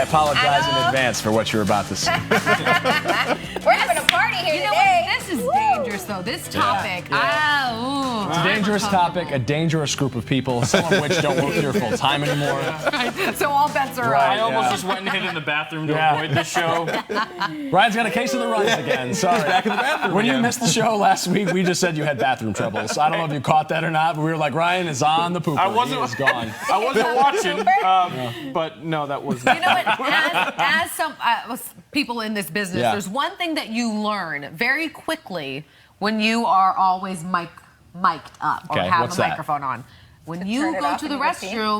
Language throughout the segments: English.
apologize in advance for what you're about to say. We're having a party here You know today. what? This is dangerous, though. This topic. It's a dangerous topic, a dangerous group of people, some of which don't work here full time anymore. So all bets are Right. on. I almost just went and hid in the bathroom to avoid the show. Ryan's got a case of the runs again. Sorry. Back in the bathroom. When you missed the show last week, we just said you had bathroom troubles. I don't know if you caught that or not, but we were like, Ryan is on the pooper. I wasn't. He is gone. I wasn't watching, but no, that was not. You know what? As some people in this business, Yeah. there's one thing that you learn very quickly when you are always mic'd up or Okay, have what's a that? microphone on. When turn you it go off to the in your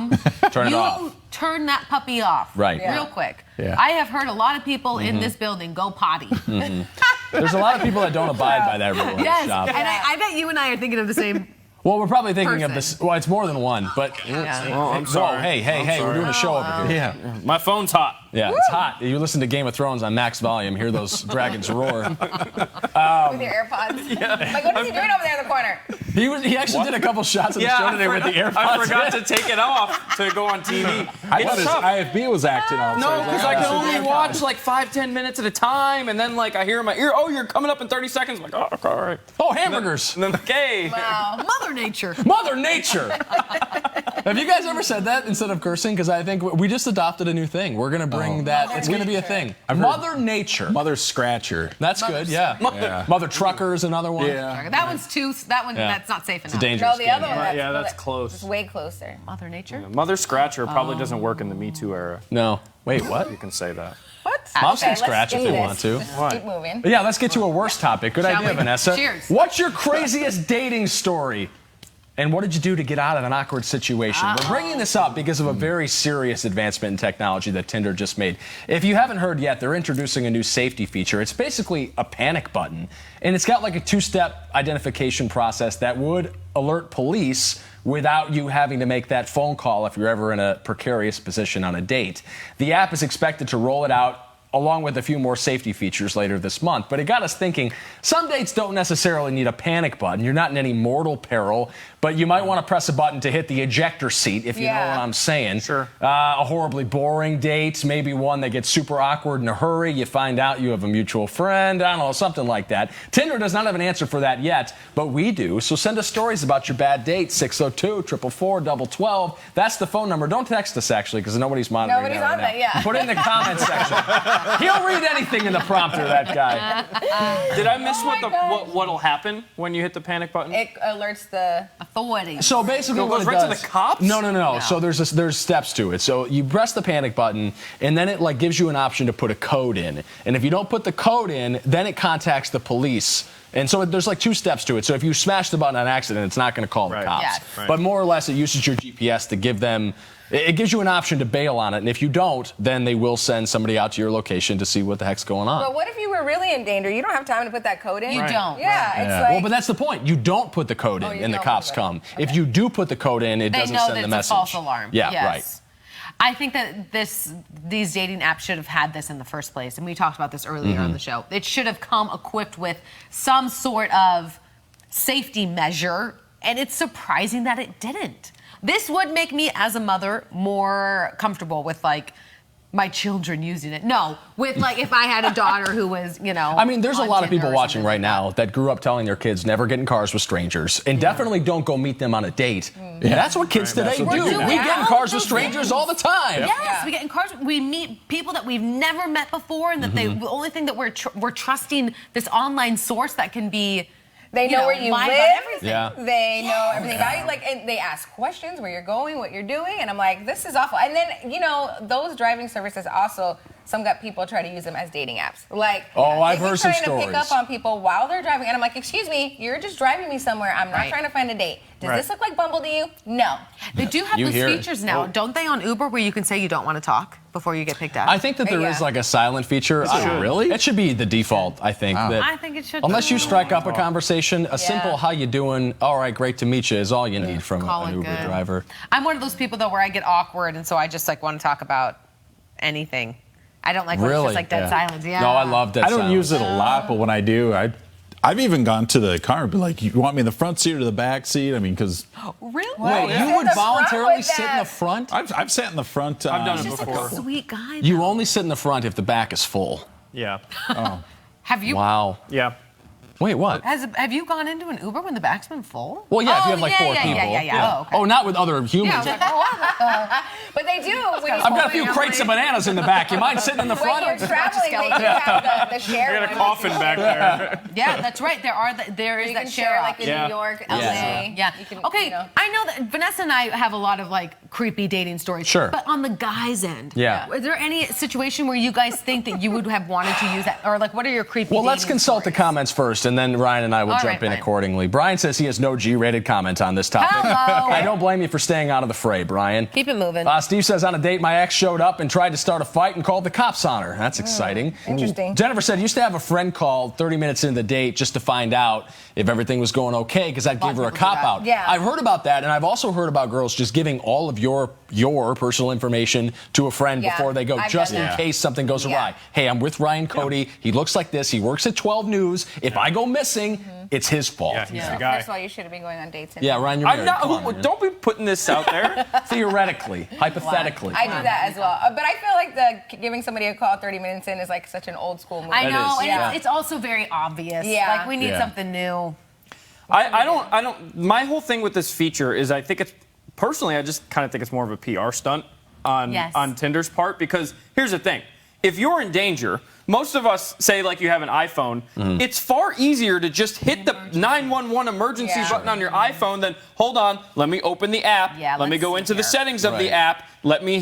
routine? restroom, Turn it you off. turn that puppy off Right. Yeah. real quick. Yeah. I have heard a lot of people in this building go potty. There's a lot of people that don't abide by that rule in Yes, the shop. and I bet you and I are thinking of the same. Well, we're probably thinking of Person. this. Well, it's more than one, but Yeah. Oh, I'm Whoa, sorry. hey, we're sorry. doing a show over here. Yeah. My phone's hot. Yeah, it's hot. You listen to Game of Thrones on max volume, hear those dragons roar. With your AirPods. Like, what is he doing over there in the corner? He actually did a couple shots of the show today with the AirPods. I forgot to take it off to go on TV. I It's thought his tough. IFB was acting on. No, because I can only watch like 5-10 minutes at a time, and then like I hear in my ear, "Oh, you're coming up in 30 seconds." I'm like, "Oh, okay, all right." Oh, hamburgers. And then like, "Hey." Wow. Mother Nature. Mother Nature. Have you guys ever said that instead of cursing? Because I think we just adopted a new thing. We're going to bring that. It's going to be a thing. Mother Nature. Mother Scratcher. That's good, yeah. Yeah. Mother Trucker is another one. Yeah. That one's too. That one. Yeah. That's not safe It's enough. a dangerous No, the game. other one. Yeah, that's close. It's way closer. Mother Nature. Mother Scratcher probably doesn't work in the Me Too era. No. Wait, what? You can say that. What? Moms can let's scratch if do they this. want to. Let's keep moving. But yeah, let's get to a worse topic. Good Shall idea, we? Vanessa. Cheers. What's your craziest dating story? And what did you do to get out of an awkward situation? We're bringing this up because of a very serious advancement in technology that Tinder just made. If you haven't heard yet, they're introducing a new safety feature. It's basically a panic button, and it's got like a two-step identification process that would alert police without you having to make that phone call if you're ever in a precarious position on a date. The app is expected to roll it out along with a few more safety features later this month. But it got us thinking, some dates don't necessarily need a panic button. You're not in any mortal peril, but you might want to press a button to hit the ejector seat, if you know Yeah. what I'm saying. Sure. A horribly boring date, maybe one that gets super awkward in a hurry. You find out you have a mutual friend. I don't know, something like that. Tinder does not have an answer for that yet, but we do. So send us stories about your bad date, 602-444-1212. That's the phone number. Don't text us, actually, because nobody's monitoring Nobody's that right on that, now. yeah. Put it in the comments section. He'll read anything in the prompter, that guy. Did I miss my God. what'll happen when you hit the panic button? It alerts the. Authority. So basically, So it what goes it right to does, the cops? No. So there's steps to it. So you press the panic button, and then it like gives you an option to put a code in. And if you don't put the code in, then it contacts the police. And so there's like two steps to it. So if you smash the button on accident, it's not going to call the Right. cops. Yes. Right. But more or less, it uses your GPS to give them. It gives you an option to bail on it, and if you don't, then they will send somebody out to your location to see what the heck's going on. But what if you were really in danger? You don't have time to put that code in. You don't. Yeah, Yeah. it's like. Well, but that's the point. You don't put the code in, Oh, you and the don't cops put it in. come. If you do put the code in, it They doesn't know send that the it's message. a false alarm. Yeah, Yes. right. I think that these dating apps should have had this in the first place, and we talked about this earlier on the show. It should have come equipped with some sort of safety measure, and it's surprising that it didn't. This would make me, as a mother, more comfortable with like my children using it. No, with like if I had a daughter who was, I mean, there's a on lot of Tinder people or watching something right like now that grew up telling their kids never get in cars with strangers, and definitely don't go meet them on a date. That's what kids today that's what do. they do We now. get in cars with Those strangers things. all the time. Yes, Yeah. we get in cars. We meet people that we've never met before, and that the only thing that we're trusting this online source that can be. They know where you lied about live. everything. Yeah. They know everything about you. Like, and they ask questions where you're going, what you're doing, and I'm like, this is awful. And then, those driving services also, some got people try to use them as dating apps. Like, Oh, I've they keep heard some trying to pick stories. up on people while they're driving, and I'm like, excuse me, you're just driving me somewhere. I'm not Right. trying to find a date. Does Right. this look like Bumble to you? No. They do have You those hear it. features now, don't they, on Uber, where you can say you don't want to talk before you get picked up? I think that there is Yeah. like a silent feature. Really? It should be the default, I think. That I think it should. unless be. you strike up a conversation, a simple "How you doing?" "All right, great to meet you" is all you need from Call an it Uber good. driver. I'm one of those people though where I get awkward, and so I just like want to talk about anything. I don't like when it's Really? just like dead Yeah. silence. Yeah. No, I love that. I don't use it a lot, but when I do, I've even gone to the car and be like, you want me in the front seat or the back seat? I mean, because Really? Wait, Yeah. you would Sit in the front voluntarily with sit in them. the front? I've sat in the front. I've done it Just like before. a sweet guy. You only sit in the front if the back is full. Yeah. Have you? Wow. Yeah. Wait, what? Have you gone into an Uber when the back's been full? Well, yeah, if you Oh, have like yeah, four yeah, people. Yeah. Oh, okay. Oh, not with other humans. Yeah, I was like, oh, But they do. When I've got a few crates of bananas in the back. You mind sitting in the When front? you're traveling, they do have the share. I got a one. coffin back there. yeah, that's right. There is You that can share share option. like in Yeah. New York, LA. Yeah. You can, Okay, you know. I know that Vanessa and I have a lot of like creepy dating stories. Sure. But on the guy's end, Yeah. is there any situation where you guys think that you would have wanted to use that, or like what are your creepy? Well, let's dating consult the stories? comments first, and then Ryan and I will All jump right, in Brian. accordingly. Brian says he has no G-rated comment on this topic. Hello. I don't blame you for staying out of the fray, Brian. Keep it moving. Steve says on a date, my ex showed up and tried to start a fight and called the cops on her. That's exciting. Interesting. Jennifer said used to have a friend call 30 minutes into the date just to find out if everything was going okay because I'd lot give her a of people do cop that. out. Yeah. I've heard about that, and I've also heard about girls just giving all of your personal information to a friend Yeah, before they go, I've just done in that. case something goes Yeah. awry. Hey, I'm with Ryan Cody. He looks like this. He works at 12 News. If I go missing, it's his fault. Yeah, he's the First guy. of all, you shouldn't be going on dates. Yeah, Ryan, you're I'm married. not. Come on, man. Don't be putting this out there. Theoretically, hypothetically. I do that as well. But I feel like the giving somebody a call 30 minutes in is like such an old school move. I know, is, and yeah. it's also very obvious. Yeah. Like we need Yeah. something new. I don't. My whole thing with this feature is I think it's personally I just kind of think it's more of a PR stunt on Yes. Tinder's part because here's the thing: if you're in danger, most of us say like you have an iPhone. It's far easier to just hit the 911 emergency Yeah. button on your iPhone than hold on, let me open the app, Yeah, let me let's go see into the here. settings of the Right. app, let me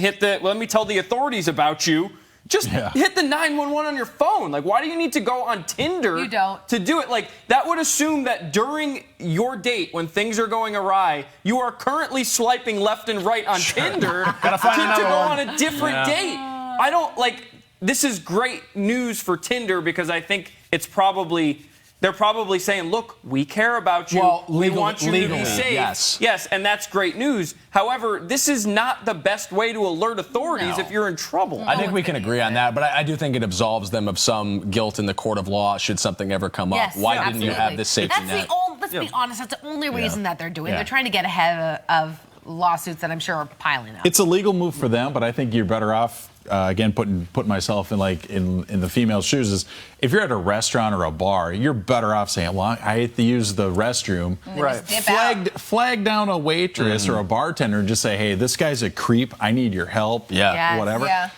tell the authorities about you. Just hit the 911 on your phone. Like, why do you need to go on Tinder You don't. to do it? Like, that would assume that during your date, when things are going awry, you are currently swiping left and right on Tinder Gotta find to another go one. on a different date. I don't, like, this is great news for Tinder because I think it's probably... They're probably saying, look, we care about you. Well, we want you to legally, be safe. yes. Yes, and that's great news. However, this is not the best way to alert authorities No. if you're in trouble. I think we can agree on that, but I do think it absolves them of some guilt in the court of law should something ever come up. Yes, Why yeah, didn't you absolutely. have this safety That's net? Let's be honest. That's the only reason that they're doing. Yeah. They're trying to get ahead of lawsuits that I'm sure are piling up. It's a legal move for them, but I think you're better off. Again, putting myself in in the female's shoes is if you're at a restaurant or a bar, you're better off saying, "Well, I hate to use the restroom." Right. Just dip out. Flag down a waitress or a bartender and just say, "Hey, this guy's a creep. I need your help." Yeah. Yes. whatever. Yeah.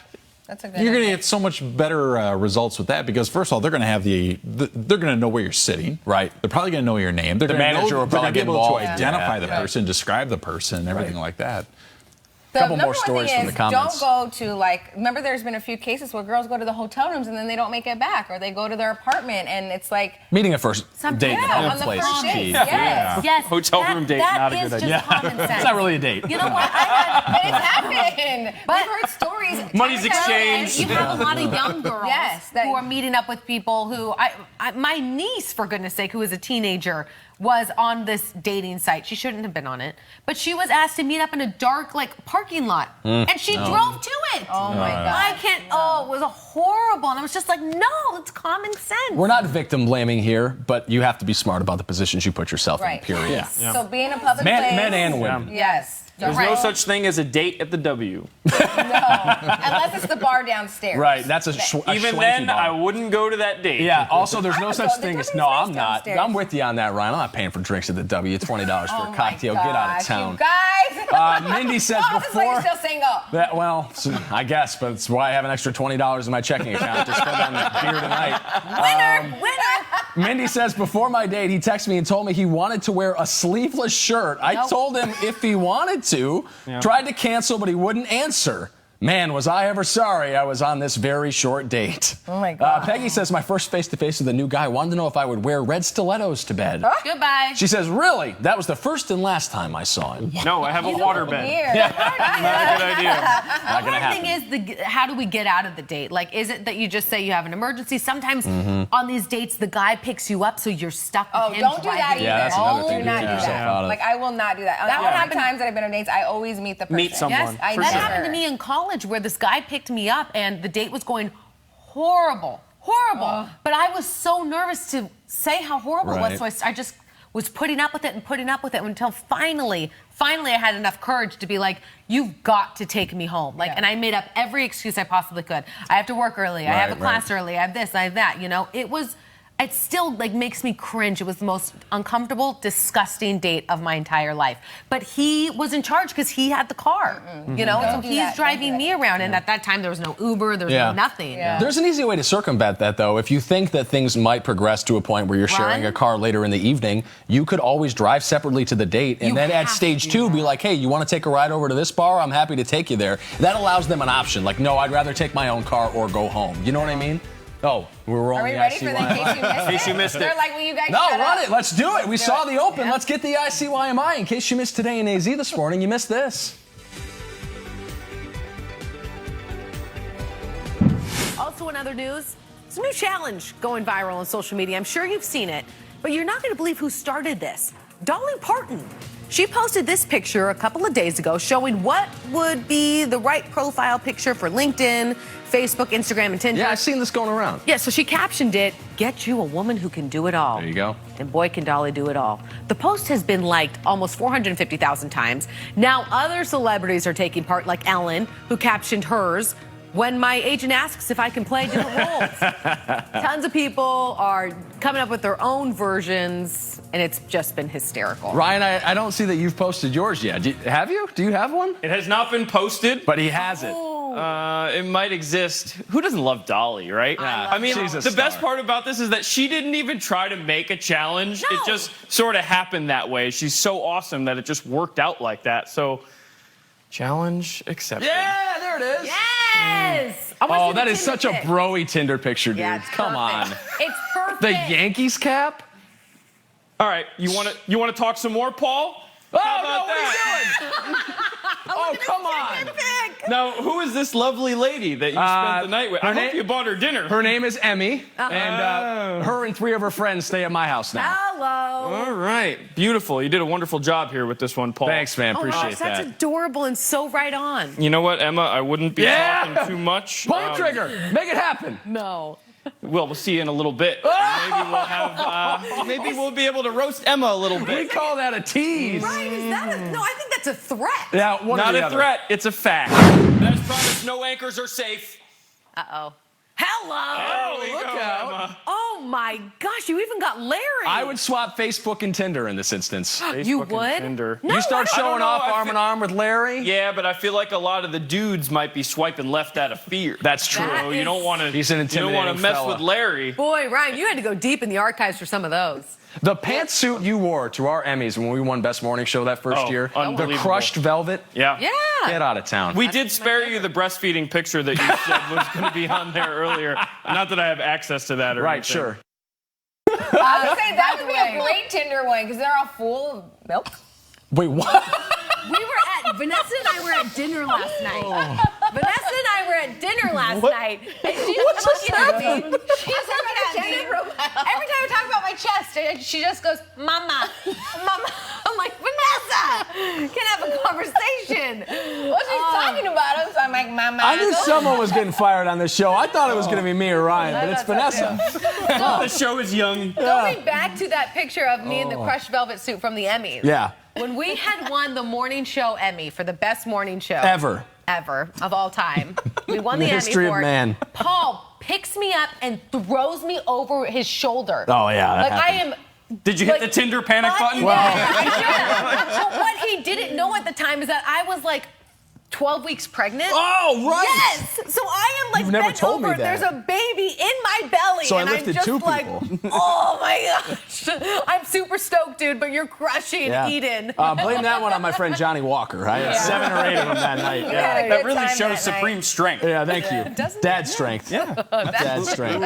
That's a good You're going to idea. get so much better results with that because first of all, they're going to have they're going to know where you're sitting. Right. They're probably going to know your name. They're The gonna manager know, will they're probably gonna be get able involved. to identify Yeah. the person, describe the person, everything like that. The Couple more number one stories thing from is, the comments. Don't go to remember there's been a few cases where girls go to the hotel rooms and then they don't make it back, or they go to their apartment and it's like, Meeting a first date in a yeah, public on the place. first date. Key. Yes. Yes. Hotel room date, not a That good is idea. just common sense. It's not really a date. You know what? And it's happened. We've heard stories. Money's time and time again. exchanged. You have a lot of young girls Yes, that- who are meeting up with people who my niece, for goodness sake, who is a teenager, was on this dating site. She shouldn't have been on it, but she was asked to meet up in a dark parking lot, and she drove to it. Oh my God. I can't. Oh, it was horrible, and I was just like, no, it's common sense. We're not victim blaming here, but you have to be smart about the positions you put yourself Right. in, period. So be in a public Men, place. men and women. Yes. There's no such thing as a date at the W. Unless it's the bar downstairs. Right, that's a Even schwanky then, bar. I wouldn't go to that date. Yeah, also, there's I no would such go- thing the as. W's No, nice I'm not. downstairs. I'm with you on that, Ryan. I'm not paying for drinks at the W. It's $20 for Oh a my cocktail. Get out of gosh, town. You guys. Mindy says Oh, this lady's before. still single. Well, I guess, but it's why I have an extra $20 in my checking account to spend on beer tonight. Winner. Mindy says before my date, he texted me and told me he wanted to wear a sleeveless shirt. I Nope. told him if he wanted to, tried to cancel, but he wouldn't answer. Man, was I ever sorry I was on this very short date. Oh, my God. Peggy says my first face-to-face with a new guy wanted to know if I would wear red stilettos to bed. Goodbye. She says, really? That was the first and last time I saw him. No, I have a waterbed. Weird. Not a good idea. Not The gonna hard thing happen. is, how do we get out of the date? Like, is it that you just say you have an emergency? Sometimes on these dates, the guy picks you up, so you're stuck with Oh, him don't do that driving. either. Yeah, that's another Do thing to not keep do yourself that. out of. Like, I will not do that. That How would many happen- times that I've been on dates, I always meet the person. Meet someone. Yes, I for that sure. happened to me in college where this guy picked me up and the date was going horrible. But I was so nervous to say how horrible it Right. was. So I just was putting up with it and putting up with it until finally I had enough courage to be like, you've got to take me home. Like, and I made up every excuse I possibly could. I have to work early. I have a class early. I have this, I have that. You know, it still like makes me cringe. It was the most uncomfortable, disgusting date of my entire life. But he was in charge because he had the car, you know? Don't So do he's that. driving me around. And at that time, there was no Uber, there was no nothing. Yeah. There's an easy way to circumvent that, though. If you think that things might progress to a point where you're sharing a car later in the evening, you could always drive separately to the date, and You then at have stage to do 2, be that. like, hey, you want to take a ride over to this bar? I'm happy to take you there. That allows them an option. Like, no, I'd rather take my own car or go home. You know what I mean? Oh, we're Are rolling we the ready for the ICYMI. in case you missed it? case you missed it. They're like, will you guys No, shut run up? it. Let's do it. We saw it. the open. Yeah. Let's get the ICYMI. In case you missed today in AZ this morning, you missed this. Also in other news, it's a new challenge going viral on social media. I'm sure you've seen it, but you're not going to believe who started this. Dolly Parton. She posted this picture a couple of days ago showing what would be the right profile picture for LinkedIn, Facebook, Instagram, and Tinder. Yeah, I've seen this going around. Yeah, so she captioned it, "Get you a woman who can do it all." There you go. And boy, can Dolly do it all. The post has been liked almost 450,000 times. Now other celebrities are taking part, like Ellen, who captioned hers, "When my agent asks if I can play different roles." Tons of people are coming up with their own versions, and it's just been hysterical. Ryan, I don't see that you've posted yours yet. Have you? Do you have one? It has not been posted, But he has it. it might exist. Who doesn't love Dolly, right? I mean, She's a the best star. part about this is that she didn't even try to make a challenge. No. It just sort of happened that way. She's so awesome that it just worked out like that. So, challenge accepted. Yeah, there it is. Yes! I wanna Oh, see that the is Tinder such a pic. broy Tinder picture, dude. Yeah, it's Come on. perfect. It's perfect. The Yankees cap? All right, you want to talk some more, Paul? Oh, How no, about what that? are you doing? Oh, come on. Now, who is this lovely lady that you spent the night with? her I hope name- you bought her dinner. Her name is Emmy, and her and 3 of her friends stay at my house now. Hello. All right, beautiful. You did a wonderful job here with this one, Paul. Thanks, man. Oh, Appreciate gosh, that's that. adorable and so right on. You know what, Emma? I wouldn't be Yeah. talking too much. Pull the trigger. Make it happen. No. Well, we'll see you in a little bit. Maybe we'll have. Maybe we'll be able to roast Emma a little We bit. call that a tease. Right, is that no, I think that's a threat. Yeah, one or Not the a other. threat. It's a fact. As promised, no anchors are safe. Uh-oh. Hello. Oh, look out. Emma. Oh my gosh, you even got Larry. I would swap Facebook and Tinder in this instance. You Facebook and would? Tinder. No, You start I- showing know, off I arm feel- in arm with Larry? Yeah, but I feel like a lot of the dudes might be swiping left out of fear. That's true. That So you don't want to. He's an You don't want to intimidating mess fella. with Larry. Boy, Ryan, you had to go deep in the archives for some of those. The pantsuit you wore to our Emmys when we won Best Morning Show that first Oh, year, the unbelievable. crushed velvet, Yeah. Yeah. get out of town. We did spare you the breastfeeding picture that you said was going to be on there earlier. Not that I have access to that or Right, anything. sure. I would say that By would the be way. a great Tinder one because they're all full of milk. Wait, what? Vanessa and I were at dinner last night. Vanessa and I were at dinner last night. And she's looking at me. She's looking at me. Every time I talk about my chest, and she just goes, "Mama, Mama." I'm like, Vanessa, can have a conversation. Well, she's talking about him, so I'm like, Mama. I knew someone was getting fired on this show. I thought it was going to be me or Ryan, but it's thought so, Vanessa. The show is young. Going back to that picture of me in the crushed velvet suit from the Emmys. Yeah, When we had won the morning show Emmy for the best morning show ever. ever of all time, we won the The Emmy history of for it. man. Paul picks me up and throws me over his shoulder. Oh, yeah, that like I happened. am. Did you hit Like, the Tinder panic button? I should. But what he didn't know at the time is that I was like 12 weeks pregnant. Oh, right. Yes. So I am like You've never bent told me over. that. There's a baby in my belly. So I and lifted I'm just 2 like, people. oh my gosh. I'm super stoked, dude, but you're crushing Yeah. Eden. Blame that one on my friend Johnny Walker. I had 7 or 8 of them that night. Yeah, Yeah, good That really time shows that night. supreme strength. yeah thank you. Dad's strength. Yeah, dad's strength.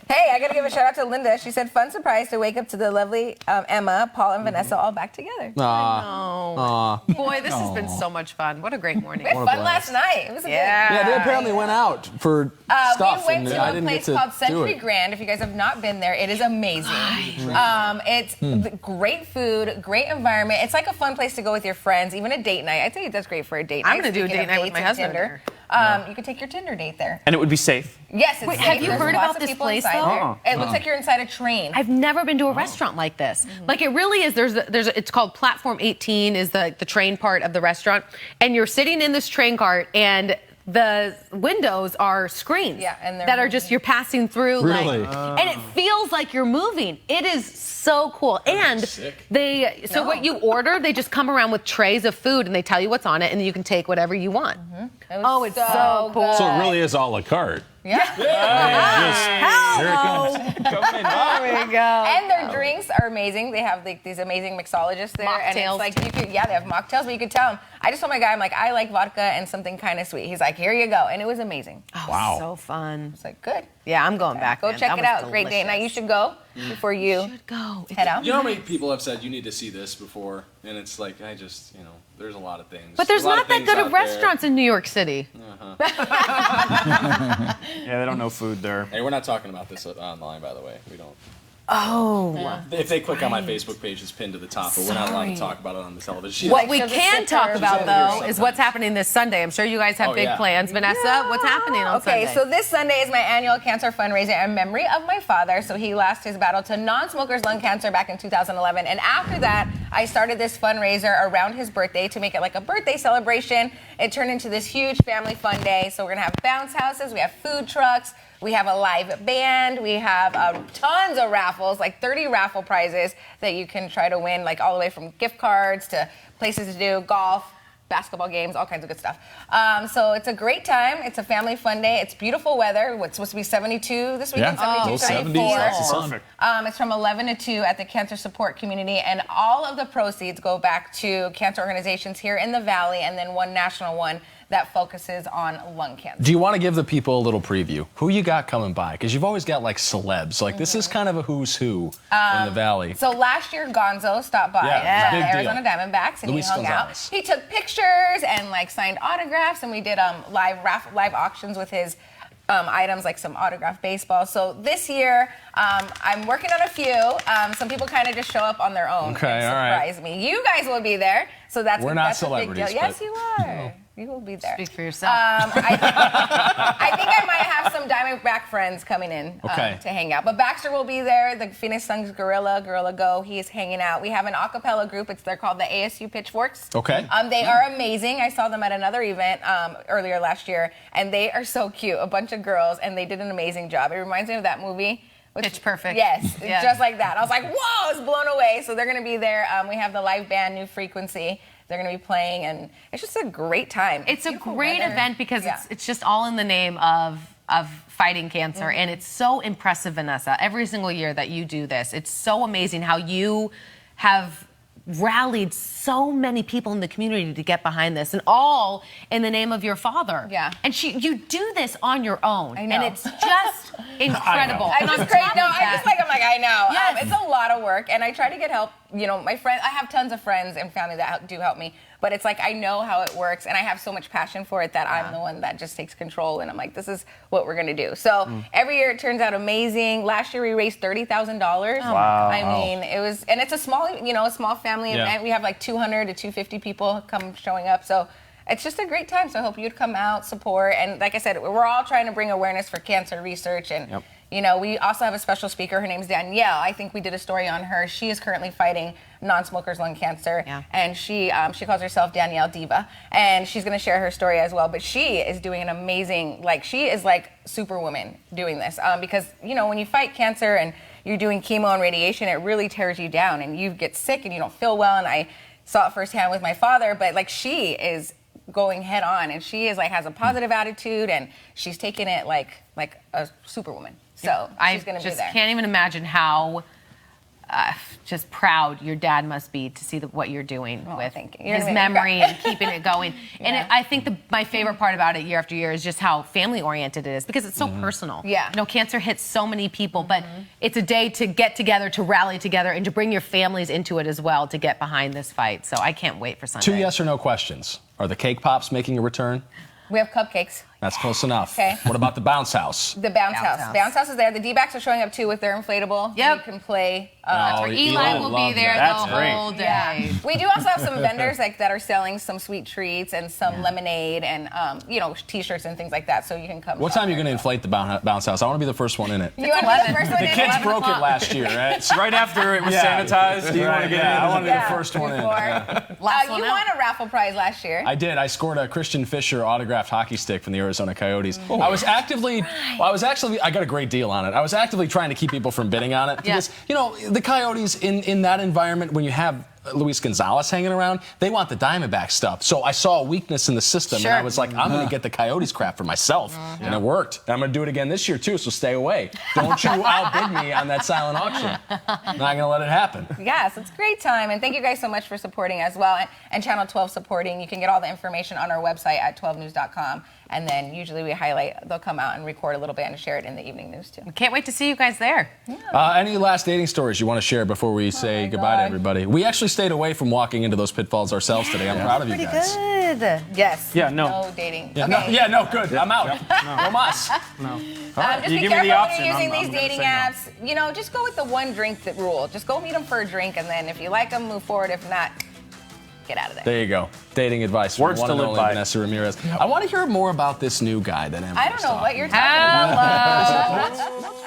Hey, I gotta give a shout out to Linda. She said, "Fun surprise to wake up to the lovely Emma, Paul, and Vanessa all back together." Oh. Boy, this has been so much fun. What a great morning. We had fun last night. It was a Yeah, they apparently went out for stuff, we went and to I a didn't get place to called do Century it. Grand. If you guys have not been there, it is amazing. It's great food, great environment. It's like a fun place to go with your friends, even a date night. I think that's great for a date night. I'm going to do a Speaking date of night with my dates and husband. Tinder. You could take your Tinder date there. And it would be safe. Yes, it's Wait, safe. have you There's heard lots about of this people place, inside though? there. It looks like you're inside a train. I've never been to a restaurant like this. Like it really is. It's called Platform 18 is the train part of the restaurant, and you're sitting in this train cart and the windows are screens and they're that are just you're passing through Really? and it feels like you're moving. It is so cool. And what you order, they just come around with trays of food and they tell you what's on it and you can take whatever you want. Oh, it's so cool. So it really is a la carte. Yeah. Here it comes. There we go. And their drinks are amazing. They have like these amazing mixologists there, and it's Mocktails, like you could, they have mocktails, but you could tell them. I just told my guy, I'm like, I like vodka and something kind of sweet. He's like, here you go, and it was amazing. Wow. So fun. It's like good. Yeah, I'm going back. Go man. check That it was out. Great date night. You delicious. should go before you Should go. head out. You know how many people have said you need to see this before, and it's like there's a lot of things. But there's a lot not of that things good out of there. restaurants in New York City. Yeah, they don't know food there. Hey, we're not talking about this online, by the way. We don't. Oh. If they click on my Facebook page, it's pinned to the top, but we're not allowed to talk about it on the television. What we so just can sit there. talk about, She's over here though, is sometimes. what's happening this Sunday. I'm sure you guys have Oh, big yeah. plans. Vanessa, what's happening on Sunday? Okay, so this Sunday is my annual cancer fundraiser in memory of my father. So he lost his battle to non-smokers lung cancer back in 2011. And after that, I started this fundraiser around his birthday to make it like a birthday celebration. It turned into this huge family fun day. So we're going to have bounce houses, we have food trucks, we have a live band, we have tons of raffles, like 30 raffle prizes that you can try to win, like all the way from gift cards to places to do, golf, basketball games, all kinds of good stuff. So it's a great time. It's a family fun day. It's beautiful weather. It's supposed to be 72 this weekend, Yeah. 72, Low 74. 70s, lots of sun. Perfect. It's from 11 to 2 at the Cancer Support Community, and all of the proceeds go back to cancer organizations here in the Valley, and then one national one that focuses on lung cancer. Do you want to give the people a little preview? Who you got coming by? Because you've always got like celebs. Like this is kind of a who's who in the Valley. So last year, Gonzo stopped by Yeah, from the big Arizona deal. Diamondbacks, and Luis he hung Gonzalez. out. He took pictures and like signed autographs, and we did live auctions with his items, like some autographed baseball. So this year, I'm working on a few. Some people kind of just show up on their own Okay, and all right. surprise me. You guys will be there, so that's We're not that's a big deal. celebrities, Yes, but- you are. You will be there. Speak for yourself. I think I might have some Diamondback friends coming in Okay. to hang out. But Baxter will be there. The Phoenix Suns Gorilla Go, he is hanging out. We have an a cappella group. They're called the ASU Pitchforks. Okay. They are amazing. I saw them at another event earlier last year, and they are so cute. A bunch of girls, and they did an amazing job. It reminds me of that movie. Pitch Perfect. Yes, Yeah. just like that. I was like, whoa, I was blown away. So they're going to be there. We have the live band, New Frequency. They're going to be playing, and it's just a great time. It's a Beautiful great weather. event because Yeah. it's just all in the name of fighting cancer, and it's so impressive, Vanessa. Every single year that you do this, it's so amazing how you have rallied so many people in the community to get behind this, and all in the name of your father. Yeah. And you do this on your own, I know. and it's just incredible. I'm And just on crazy. top No, of I'm that- just like, I know. Yes. It's a lot of work, and I try to get help. You know, my friends, I have tons of friends and family that do help me, but it's like I know how it works, and I have so much passion for it that I'm the one that just takes control, and I'm like, this is what we're gonna do. So every year it turns out amazing. Last year we raised $30,000. Wow. I mean, it was, and it's a small family Yeah. event. We have like 200 to 250 people come showing up. So it's just a great time. So I hope you'd come out, support, and like I said, we're all trying to bring awareness for cancer research. And Yep. you know, we also have a special speaker. Her name's Danielle. I think we did a story on her. She is currently fighting non-smokers lung cancer, Yeah. and she calls herself Danielle Diva, and she's going to share her story as well. But she is doing an amazing, she is like superwoman doing this, because you know, when you fight cancer and you're doing chemo and radiation, it really tears you down, and you get sick and you don't feel well. And I saw it firsthand with my father, but she is going head on, and she is has a positive attitude, and she's taking it like a superwoman. So I she's going to be just there. can't even imagine how just proud your dad must be to see what you're doing with thank you. You're his gonna make me memory cry. and keeping it going. And Yeah. I think my favorite part about it year after year is just how family oriented it is, because it's so personal. Yeah. You know, cancer hits so many people, but it's a day to get together, to rally together, and to bring your families into it as well to get behind this fight. So I can't wait for Sunday. 2 yes or no questions. Are the cake pops making a return? We have cupcakes. That's close enough. Okay. What about the bounce house? The bounce Bounce house. house. Bounce house is there. The D-backs are showing up too with their inflatable. Yep. You can play. Oh, Eli will love be there that. That's the great. whole day. We do also have some vendors like that are selling some sweet treats and some lemonade and T-shirts and things like that. So you can come. What shop time are you there. going to inflate the bounce house? I want to be the first one in it. You want to be the 11. first one The in? kids 11 broke it o'clock? last year, right? It's right after it was Yeah. sanitized. Do you want to get I in? want to be the first one in. Before. Last one You out. won a raffle prize last year. I did. I scored a Christian Fisher autographed hockey stick from the Arizona Coyotes. I was I got a great deal on it. I was actively trying to keep people from bidding on it because, the Coyotes in that environment, when you have Luis Gonzalez hanging around, they want the Diamondback stuff. So I saw a weakness in the system, and I was like, I'm going to get the Coyotes crap for myself. And it worked. And I'm going to do it again this year, too, so stay away. Don't you outbid me on that silent auction. I'm not going to let it happen. Yes, it's a great time. And thank you guys so much for supporting as well. And Channel 12 supporting. You can get all the information on our website at 12news.com. And then usually they'll come out and record a little bit and share it in the evening news, too. Can't wait to see you guys there. Any last dating stories you want to share before we say my goodbye to God. everybody? We actually stayed away from walking into those pitfalls ourselves today. I'm proud of you Pretty guys. good. Yes. Yeah, no. No dating. Yeah, Okay. no, good. I'm out. No mas. Just You be give me the careful option, when you're using I'm these gonna dating say no. apps. Just go with the one drink rule. Just go meet them for a drink, and then if you like them, move forward. If not, get out of there. There you go. Dating advice from Words one to and live only by. Vanessa Ramirez. I want to hear more about this new guy that Emma I don't was know talking what you're about. talking about. Hello.